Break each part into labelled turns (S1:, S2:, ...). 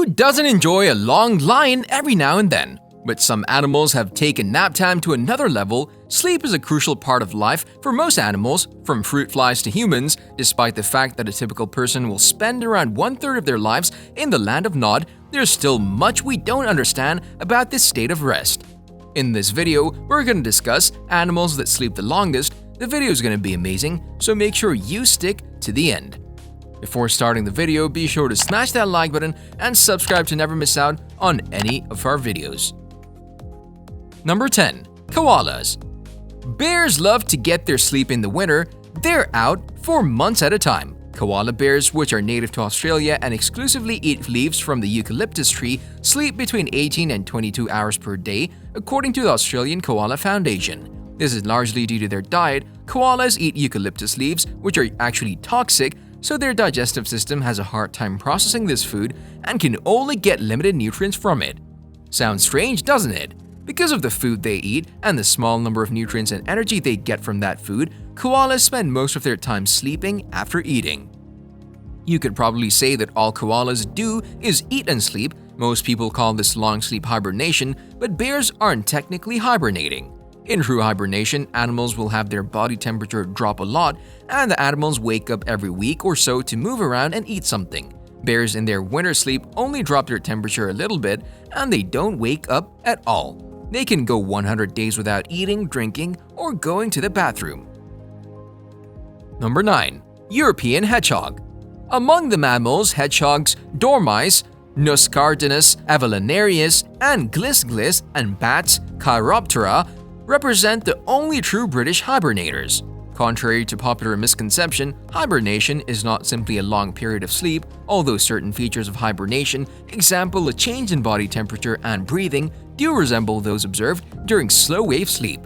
S1: Who doesn't enjoy a long line every now and then? But some animals have taken nap time to another level. Sleep is a crucial part of life for most animals, from fruit flies to humans. Despite the fact that a typical person will spend around 1/3 of their lives in the land of Nod, there's still much we don't understand about this state of rest. In this video, we're going to discuss animals that sleep the longest. The video is going to be amazing, so make sure you stick to the end. Before starting the video, be sure to smash that like button and subscribe to never miss out on any of our videos. Number 10. Koalas. Bears love to get their sleep in the winter. They're out for months at a time. Koala bears, which are native to Australia and exclusively eat leaves from the eucalyptus tree, sleep between 18 and 22 hours per day, according to the Australian Koala Foundation. This is largely due to their diet. Koalas eat eucalyptus leaves, which are actually toxic, so their digestive system has a hard time processing this food and can only get limited nutrients from it. Sounds strange, doesn't it? Because of the food they eat and the small number of nutrients and energy they get from that food, koalas spend most of their time sleeping after eating. You could probably say that all koalas do is eat and sleep. Most people call this long sleep hibernation, but bears aren't technically hibernating. In true hibernation, animals will have their body temperature drop a lot, and the animals wake up every week or so to move around and eat something. Bears in their winter sleep only drop their temperature a little bit, and they don't wake up at all. They can go 100 days without eating, drinking, or going to the bathroom. Number 9. European hedgehog. Among the mammals, hedgehogs, dormice, Nuscardinis avellanarius, and glis and bats, Chiroptera, represent the only true British hibernators. Contrary to popular misconception, hibernation is not simply a long period of sleep, although certain features of hibernation, example a change in body temperature and breathing, do resemble those observed during slow-wave sleep.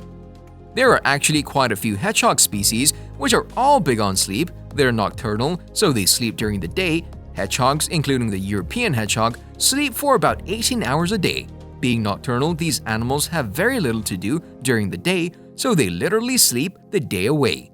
S1: There are actually quite a few hedgehog species which are all big on sleep. They're nocturnal, so they sleep during the day. Hedgehogs, including the European hedgehog, sleep for about 18 hours a day. Being nocturnal, these animals have very little to do during the day, so they literally sleep the day away.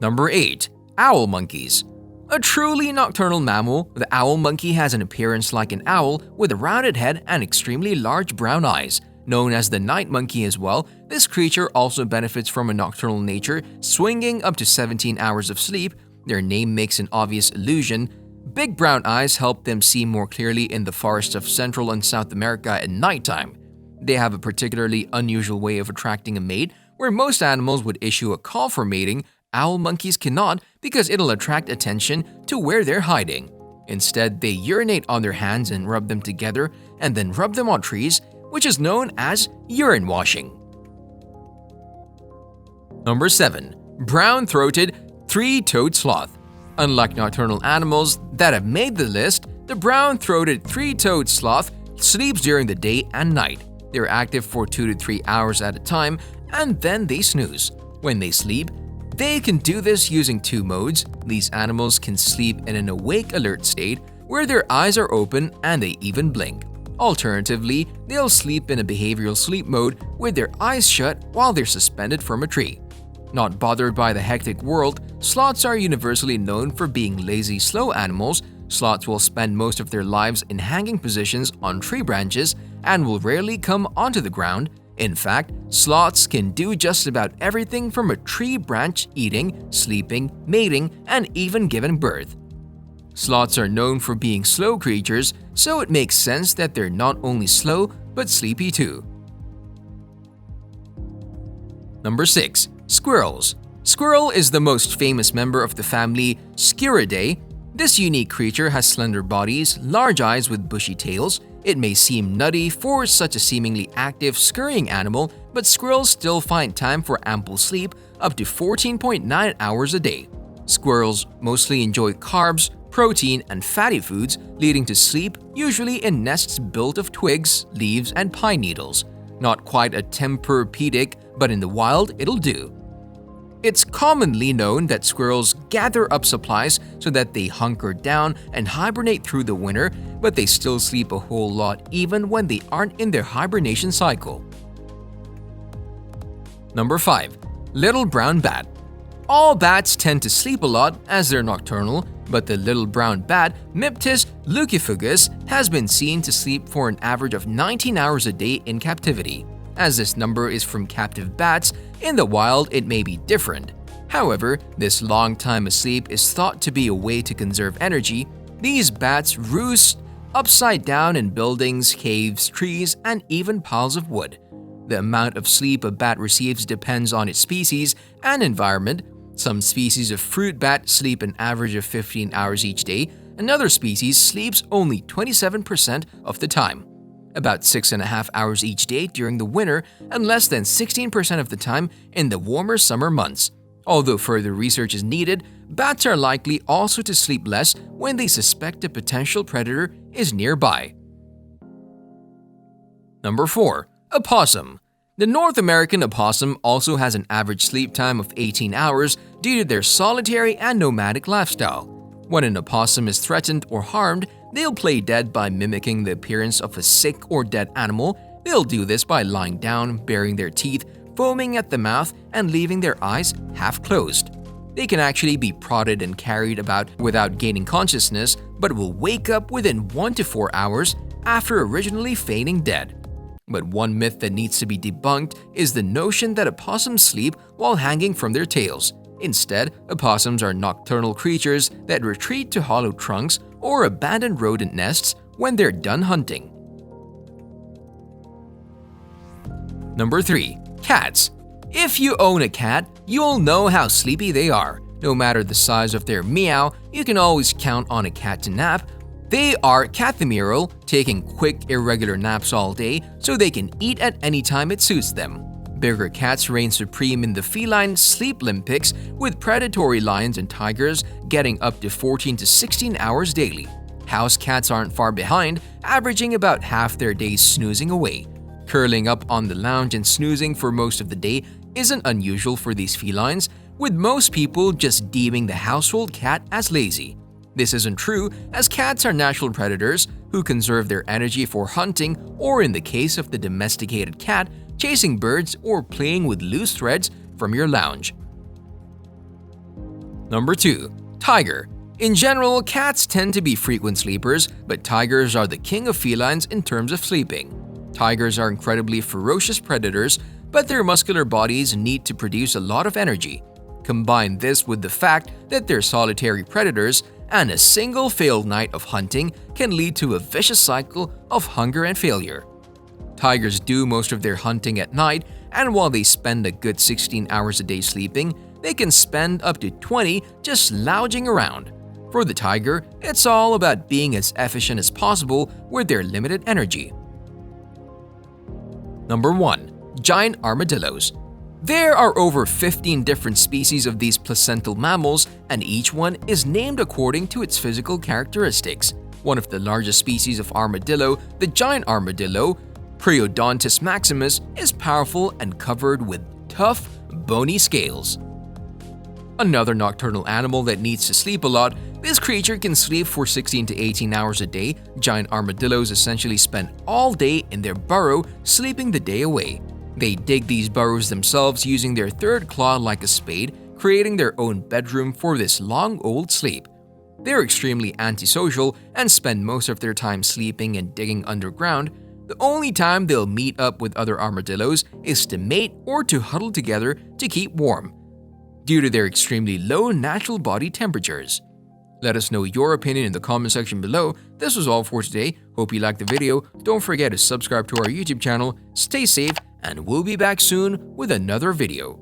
S1: Number 8. Owl monkeys. A truly nocturnal mammal, the owl monkey has an appearance like an owl with a rounded head and extremely large brown eyes. Known as the night monkey as well, this creature also benefits from a nocturnal nature, swinging up to 17 hours of sleep. Their name makes an obvious illusion. Big brown eyes help them see more clearly in the forests of Central and South America at nighttime. They have a particularly unusual way of attracting a mate. Where most animals would issue a call for mating, owl monkeys cannot because it'll attract attention to where they're hiding. Instead, they urinate on their hands and rub them together and then rub them on trees, which is known as urine washing. Number 7. Brown-throated three-toed sloth. Unlike nocturnal animals that have made the list, the brown-throated three-toed sloth sleeps during the day and night. They're active for 2 to 3 hours at a time, and then they snooze. When they sleep, they can do this using 2 modes. These animals can sleep in an awake alert state, where their eyes are open and they even blink. Alternatively, they'll sleep in a behavioral sleep mode with their eyes shut while they're suspended from a tree. Not bothered by the hectic world, sloths are universally known for being lazy, slow animals. Sloths will spend most of their lives in hanging positions on tree branches and will rarely come onto the ground. In fact, sloths can do just about everything from a tree branch eating, sleeping, mating, and even giving birth. Sloths are known for being slow creatures, so it makes sense that they're not only slow but sleepy too. Number 6. Squirrels. Squirrel is the most famous member of the family Sciuridae. This unique creature has slender bodies, large eyes with bushy tails. It may seem nutty for such a seemingly active, scurrying animal, but squirrels still find time for ample sleep, up to 14.9 hours a day. Squirrels mostly enjoy carbs, protein, and fatty foods, leading to sleep usually in nests built of twigs, leaves, and pine needles. Not quite a Tempur-Pedic, but in the wild it'll do. It's commonly known that squirrels gather up supplies so that they hunker down and hibernate through the winter, but they still sleep a whole lot even when they aren't in their hibernation cycle. Number 5. Little brown bat. All bats tend to sleep a lot as they're nocturnal, but the little brown bat, Miptis lucifugus, has been seen to sleep for an average of 19 hours a day in captivity. As this number is from captive bats, in the wild it may be different. However, this long time asleep is thought to be a way to conserve energy. These bats roost upside down in buildings, caves, trees, and even piles of wood. The amount of sleep a bat receives depends on its species and environment. Some species of fruit bat sleep an average of 15 hours each day. Another species sleeps only 27% of the time, about 6.5 hours each day during the winter and less than 16% of the time in the warmer summer months. Although further research is needed, bats are likely also to sleep less when they suspect a potential predator is nearby. Number 4. Opossum. The North American opossum also has an average sleep time of 18 hours due to their solitary and nomadic lifestyle. When an opossum is threatened or harmed, they'll play dead by mimicking the appearance of a sick or dead animal. They'll do this by lying down, baring their teeth, foaming at the mouth, and leaving their eyes half closed. They can actually be prodded and carried about without gaining consciousness, but will wake up within 1 to 4 hours after originally feigning dead. But one myth that needs to be debunked is the notion that opossums sleep while hanging from their tails. Instead, opossums are nocturnal creatures that retreat to hollow trunks or abandoned rodent nests when they're done hunting. Number 3. Cats. If you own a cat, you'll know how sleepy they are. No matter the size of their meow, you can always count on a cat to nap. They are cathameral, taking quick, irregular naps all day so they can eat at any time it suits them. Bigger cats reign supreme in the feline sleep Olympics, with predatory lions and tigers getting up to 14 to 16 hours daily. House cats aren't far behind, averaging about half their days snoozing away. Curling up on the lounge and snoozing for most of the day isn't unusual for these felines, with most people just deeming the household cat as lazy. This isn't true, as cats are natural predators who conserve their energy for hunting, or in the case of the domesticated cat, chasing birds or playing with loose threads from your lounge. Number 2. Tiger. In general, cats tend to be frequent sleepers, but tigers are the king of felines in terms of sleeping. Tigers are incredibly ferocious predators, but their muscular bodies need to produce a lot of energy. Combine this with the fact that they're solitary predators, and a single failed night of hunting can lead to a vicious cycle of hunger and failure. Tigers do most of their hunting at night, and while they spend a good 16 hours a day sleeping, they can spend up to 20 just lounging around. For the tiger, it's all about being as efficient as possible with their limited energy. Number 1. Giant armadillos. There are over 15 different species of these placental mammals, and each one is named according to its physical characteristics. One of the largest species of armadillo, the giant armadillo, Periodontus maximus, is powerful and covered with tough, bony scales. Another nocturnal animal that needs to sleep a lot, this creature can sleep for 16 to 18 hours a day. Giant armadillos essentially spend all day in their burrow, sleeping the day away. They dig these burrows themselves using their third claw like a spade, creating their own bedroom for this long old sleep. They're extremely antisocial and spend most of their time sleeping and digging underground. The only time they'll meet up with other armadillos is to mate or to huddle together to keep warm, due to their extremely low natural body temperatures. Let us know your opinion in the comment section below. This was all for today. Hope you liked the video. Don't forget to subscribe to our YouTube channel. Stay safe, and we'll be back soon with another video.